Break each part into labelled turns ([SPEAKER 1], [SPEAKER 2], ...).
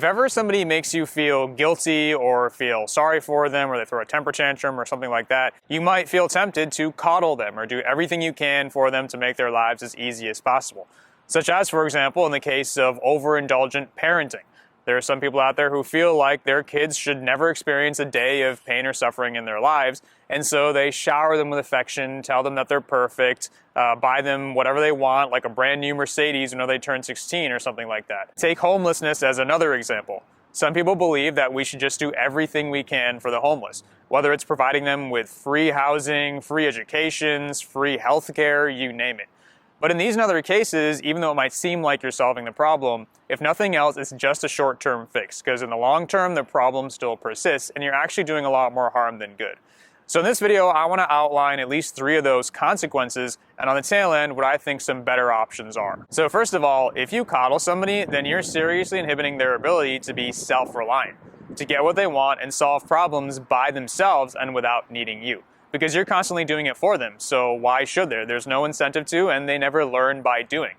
[SPEAKER 1] If ever somebody makes you feel guilty or feel sorry for them, or they throw a temper tantrum or something like that, you might feel tempted to coddle them or do everything you can for them to make their lives as easy as possible. Such as, for example, in the case of overindulgent parenting. There are some people out there who feel like their kids should never experience a day of pain or suffering in their lives, and so they shower them with affection, tell them that they're perfect, buy them whatever they want, like a brand new Mercedes when they turn 16 or something like that. Take homelessness as another example. Some people believe that we should just do everything we can for the homeless, whether it's providing them with free housing, free educations, free healthcare, you name it. But in these and other cases, even though it might seem like you're solving the problem, if nothing else, it's just a short-term fix, because in the long term, the problem still persists, and you're actually doing a lot more harm than good. So in this video, I want to outline at least 3 of those consequences, and on the tail end, what I think some better options are. So first of all, if you coddle somebody, then you're seriously inhibiting their ability to be self-reliant, to get what they want and solve problems by themselves and without needing you. Because you're constantly doing it for them, so why should there? There's no incentive to, and they never learn by doing.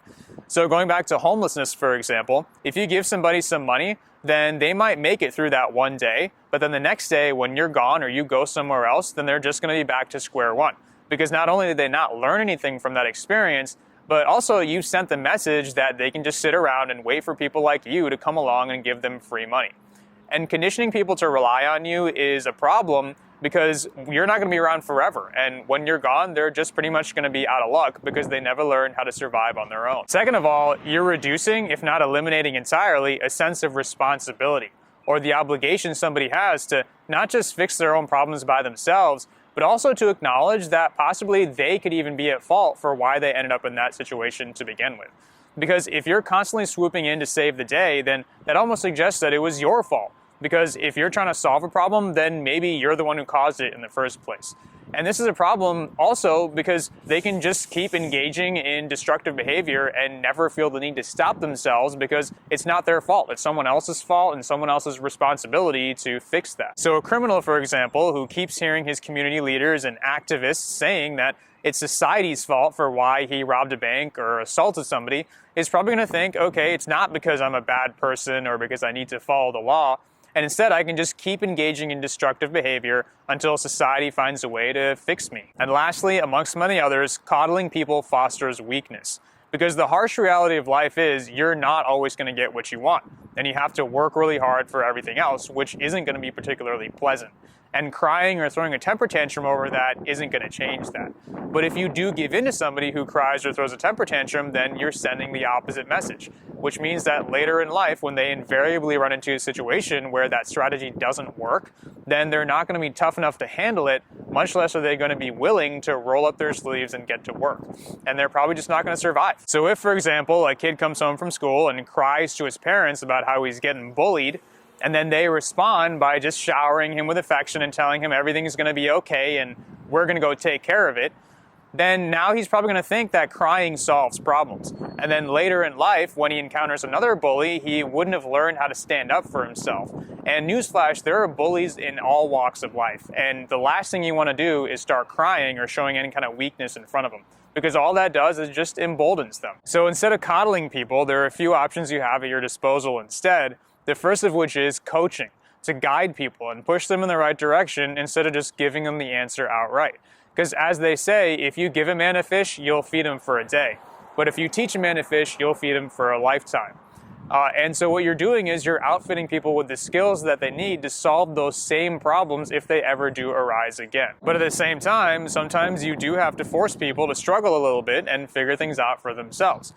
[SPEAKER 1] So going back to homelessness, for example, if you give somebody some money, then they might make it through that one day, but then the next day when you're gone or you go somewhere else, then they're just going to be back to square one. Because not only did they not learn anything from that experience, but also you sent the message that they can just sit around and wait for people like you to come along and give them free money. And conditioning people to rely on you is a problem, because you're not going to be around forever. And when you're gone, they're just pretty much going to be out of luck because they never learned how to survive on their own. Second of all, you're reducing, if not eliminating entirely, a sense of responsibility or the obligation somebody has to not just fix their own problems by themselves, but also to acknowledge that possibly they could even be at fault for why they ended up in that situation to begin with. Because if you're constantly swooping in to save the day, then that almost suggests that it was your fault. Because if you're trying to solve a problem, then maybe you're the one who caused it in the first place. And this is a problem also because they can just keep engaging in destructive behavior and never feel the need to stop themselves because it's not their fault. It's someone else's fault and someone else's responsibility to fix that. So a criminal, for example, who keeps hearing his community leaders and activists saying that it's society's fault for why he robbed a bank or assaulted somebody, is probably going to think, okay, it's not because I'm a bad person or because I need to follow the law. And instead, I can just keep engaging in destructive behavior until society finds a way to fix me. And lastly, amongst many others, coddling people fosters weakness. Because the harsh reality of life is you're not always going to get what you want. And you have to work really hard for everything else, which isn't going to be particularly pleasant. And crying or throwing a temper tantrum over that isn't going to change that. But if you do give in to somebody who cries or throws a temper tantrum, then you're sending the opposite message, which means that later in life, when they invariably run into a situation where that strategy doesn't work, then they're not going to be tough enough to handle it, much less are they going to be willing to roll up their sleeves and get to work. And they're probably just not going to survive. So if, for example, a kid comes home from school and cries to his parents about how he's getting bullied, and then they respond by just showering him with affection and telling him everything's going to be okay and we're going to go take care of it, then now he's probably going to think that crying solves problems. And then later in life, when he encounters another bully, he wouldn't have learned how to stand up for himself. And newsflash, there are bullies in all walks of life. And the last thing you want to do is start crying or showing any kind of weakness in front of them, because all that does is just emboldens them. So instead of coddling people, there are a few options you have at your disposal instead. The first of which is coaching, to guide people and push them in the right direction instead of just giving them the answer outright. Because as they say, if you give a man a fish, you'll feed him for a day. But if you teach a man to fish, you'll feed him for a lifetime. And so what you're doing is you're outfitting people with the skills that they need to solve those same problems if they ever do arise again. But at the same time, sometimes you do have to force people to struggle a little bit and figure things out for themselves.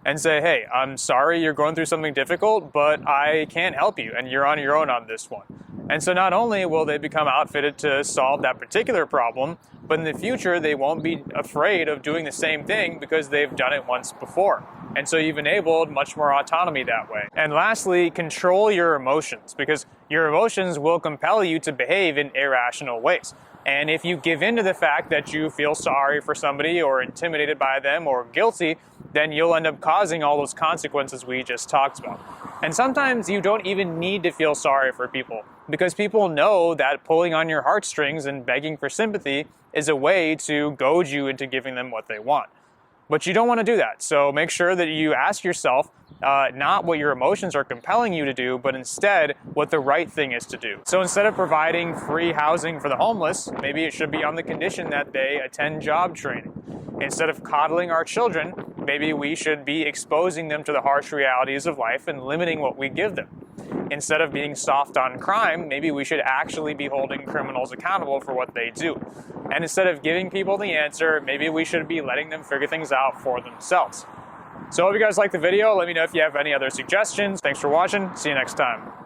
[SPEAKER 1] And say, hey, I'm sorry you're going through something difficult, but I can't help you, and you're on your own on this one. And so not only will they become outfitted to solve that particular problem, but in the future, they won't be afraid of doing the same thing because they've done it once before. And so you've enabled much more autonomy that way. And lastly, control your emotions, because your emotions will compel you to behave in irrational ways. And if you give in to the fact that you feel sorry for somebody or intimidated by them or guilty, then you'll end up causing all those consequences we just talked about. And sometimes you don't even need to feel sorry for people, because people know that pulling on your heartstrings and begging for sympathy is a way to goad you into giving them what they want. But you don't want to do that. So make sure that you ask yourself, not what your emotions are compelling you to do, but instead what the right thing is to do. So instead of providing free housing for the homeless, maybe it should be on the condition that they attend job training. Instead of coddling our children, maybe we should be exposing them to the harsh realities of life and limiting what we give them. Instead of being soft on crime, maybe we should actually be holding criminals accountable for what they do. And instead of giving people the answer, maybe we should be letting them figure things out for themselves. So I hope you guys liked the video. Let me know if you have any other suggestions. Thanks for watching. See you next time.